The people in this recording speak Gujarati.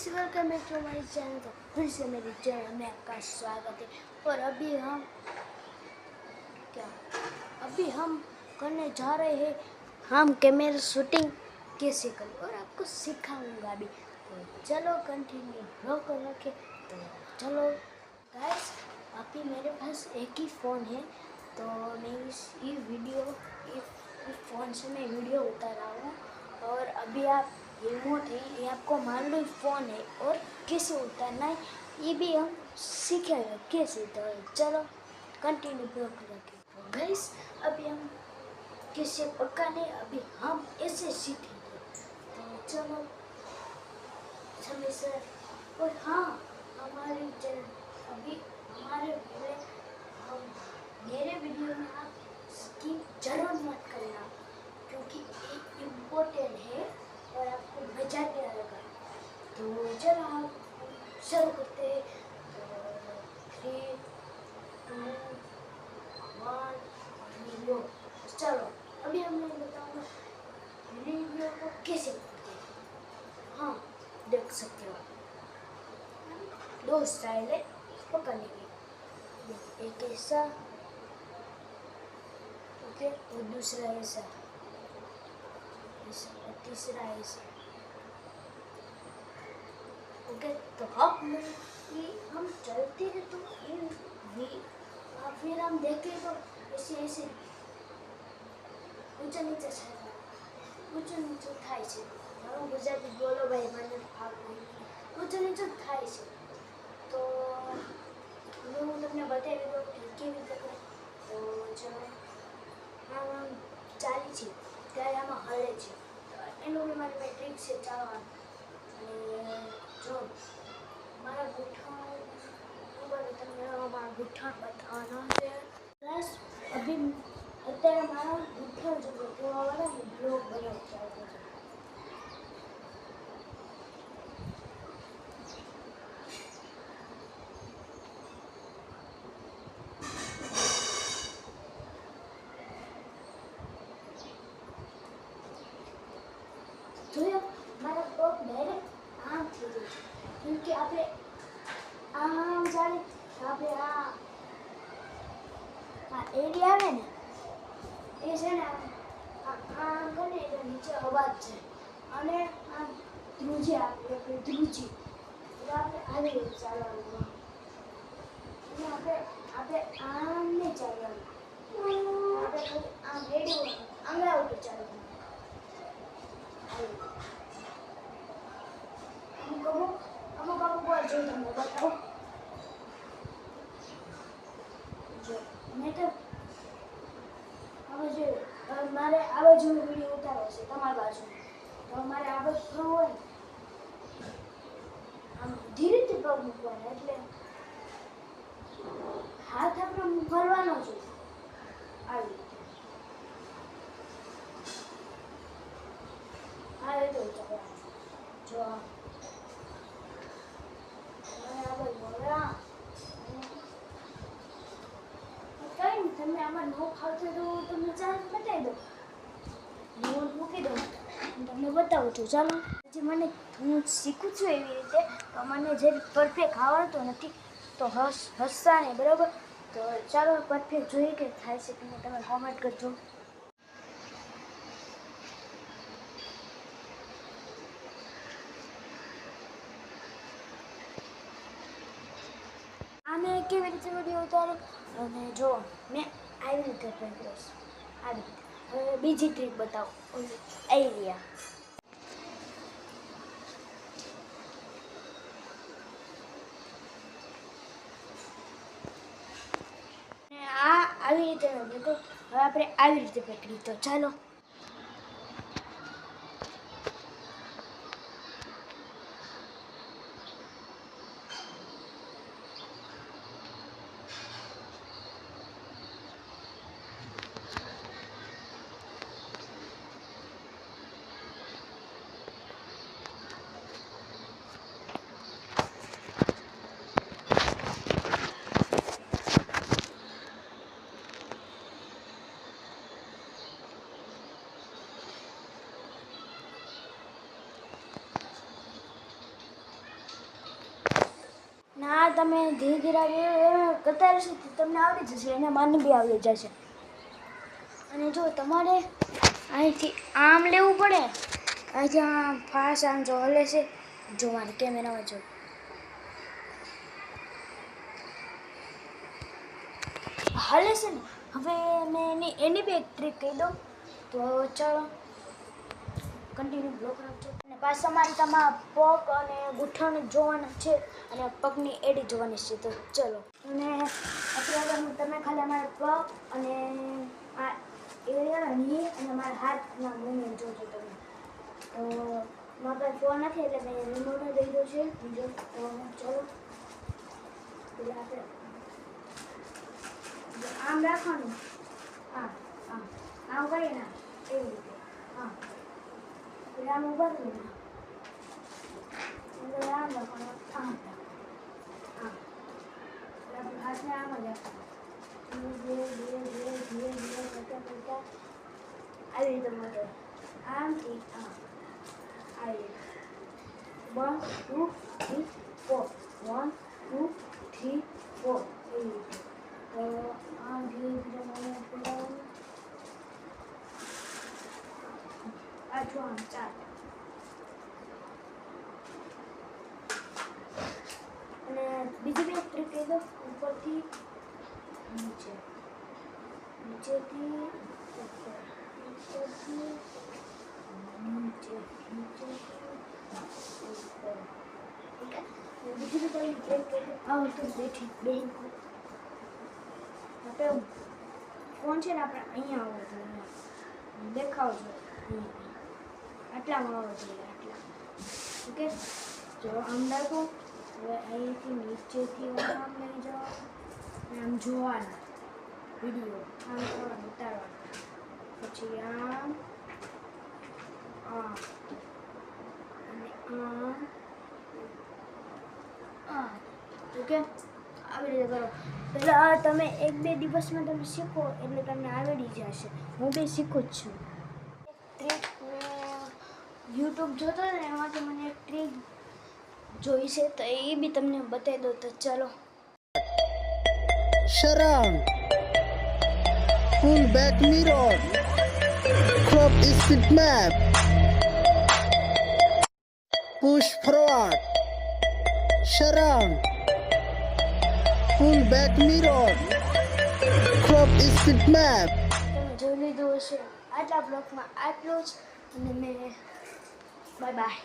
गाइस वेलकम बैक टू हमारे चैनल। तो फिर से मेरे चैनल में आपका स्वागत है। और अभी हम करने जा रहे हैं हम कैमरा शूटिंग कैसे करें और आपको सिखाऊंगा भी। तो चलो कंटिन्यू ब्लॉग कर रखे। तो चलो गाइस, अभी मेरे पास एक ही फ़ोन है, तो मैं इस फ़ोन से मैं वीडियो उतार रहा हूँ। और अभी आप रिमोट है, ये आपको मान लो फ़ोन है और कैसे उतारना है ये भी हम सीखेंगे कैसे। तो चलो कंटिन्यू ब्लॉग रखें। तो गाइस, अभी हम कैसे पकाने अभी हम ऐसे सीखेंगे। तो चलो समय से। और हाँ, हमारे अभी हमारे मेरे वीडियो में आप स्किप जरूर मत करना, क्योंकि ये इम्पोर्टेंट है और आपको मजा भी आएगा। तो चलो हम शुरू करते हैं। तो 3, 2, 1 वीडियो चलो। अभी हम बताऊंगा वीडियो को कैसे करते हैं। हाँ, देख सकते हो दो स्टाइल है पकड़ने की। एक ऐसा, ओके, और दूसरा ऐसा, और तीसरा ऐसा, ओके। तो हम चलते हैं तो फिर हम देखें तो ऐसे ऐसे ऊंचा नीचे ऊंचो नीचो થાય છે। હવે ગુજરાતી બોલો ભાઈ, મને ऊंचो नीचो થાય છે। તો હું તમને બતાવી દઉં કે કેવી રીતે કરે। તો ચલો, આમ ચાલી છે ત્યારે આમાં હલે છે, એનું બી મારી ટ્રીક છે ચાલવાનું। અને જો મારા ગુઠ્ઠણ તમને મારા ગુઠ્ઠણ બતાવવાના છે પ્લસ અભી અત્યારે મારા ગુઠ્ઠણ જોવાવાળા બ્લોગ બનાવતા છે। જોયો મારા બ્લોગ ડાયરેક્ટ આમ થઈ જાય છે, કેમકે આપણે આમ ચાલે આપણે આ એરિયા આવે ને એ છે ને આમ કરે એટલે નીચે અવાજ છે, અને આમ ધ્રુજી આપણે ધ્રુજી એટલે આપણે આવી રીતે ચાલવાનું। અને આપણે આમ નહીં ચાલવાનું, આપણે ખાલી આમ રેડી આંગળા ઉપર ચાલવાનું। અમુક બોલ જો તમને બતાવો। જો મેં તો હવે જો મારે આ બાજુ વિડીયો ઉતારવો છે, તમારી બાજુ તો મારે આ બાજુ થવું હોય આમ ધીરેથી પગ મૂકવાનો, એટલે હાથ આપણે ફરવાનો છે આવી રીતે, આ રીતે ઉતારવાનું। જો તમે આમાં ન ખાવતો તો તમને ચાર્જ બતાવી દો, રિમોટ મૂકી દો, તમને બતાવું છું। ચાલો, જે હું શીખું છું એવી રીતે, તો મને જે પરફેક્ટ આવડતું નથી તો હસતા નહીં, બરાબર? તો ચાલો પરફેક્ટ જોઈએ કે થાય છે કે નહીં, તમે કોમેન્ટ કરજો। આને કેવી રીતે વિડીયો ઉતારો, અને જો મેં આવી રીતે પકડ્યો છે, આવી રીતે। હવે બીજી ટ્રીક બતાવો, એરિયા અને આવી રીતે મેં પકડ્યું। હવે આપણે આવી રીતે પકડી। તો ચાલો, ના તમે ધીરે ધીરે કરતા રહેશો તો તમને આવડી જશે, એને મને બી આવડી જશે. અને જો તમારે અહીંથી આમ લેવું પડે, અહીંથી આમ ફાસ્ટ આમ જો હલે છે, જો મારે કેમેરામાં જો હલે છે ને. હવે મેં એની બી એક ટ્રીક કહી દઉં. તો ચાલો કન્ટિન્યુ બ્લોક રાખજો. અને પાછા મારે તમારા પગ અને ગૂંઠણ જોવાના છે અને પગની એડી જોવાની છે. તો ચલો. અને અત્યારે તમે ખાલી અમારા પગ અને આ એરિયા ની અને મારા હાથના મૂવમેન્ટ જોજો તમે. તો મારા પાસે ફોન નથી એટલે મેં રિમોટ દઈ દઉં છે બીજો. તો ચલો એટલે આપણે આમ રાખવાનું, આમ આમ આમ કરીએ ને એવી રીતે. હા એટલે આમ ઉભા થયું ને એટલે આમ રાખવાનું, આમ આમ એટલે આપણે હાથને આમ જ રાખવાનું. ધીરે ધીરે ધીરે ધીરે ધીરે કરતા કરતા આવી રીતે મળે. આમથી આમ આવી રીતે 1 2 3 4 1 2 3 4 એવી રીતે. તો આમ ધીરે ધીરે મને ફેરવવાનું. પાછું આમ 4. અને બીજી બી એક ટ્રીક કહી દો. ઉપરથી નીચે, નીચેથી ઉપર, ઉપરથી નીચે, નીચેથી ઉપર. બીજી બી કોઈ ટ્રીક કહી દો. હા તો બેન આપણે ફોન છે ને આપણે અહીંયા આવવો જોઈએ, દેખાવજો આટલામાં આવવો જોઈએ, આટલા. ઓકે જો આમ રાખો. હવે અહીંથી નીચેથી આમ લઈ જાઓ અને આમ જોવાના વિડીયો, આમ કરવાનું ઉતારવાનું. પછી આમ આમ અને આમ. ઓકે આવી રીતે કરો. પહેલાં તમે 1-2 દિવસમાં તમે શીખો એટલે તમને આવડી જશે. હું બી શીખું જ છું. ટ્રીક યુટ્યુબ જોતો ને એમાંથી મને એક ટ્રીક જોઈ છે તો એ બી તમને બતાવી દો. તો ચાલો. Sharan, pull back mirror, crop speed map, push forward. Sharan, pull back mirror, crop speed map. તમે જોઈ લીધું હશે. આટલા બ્લોગમાં આટલું જ. અને મેં બાય બાય.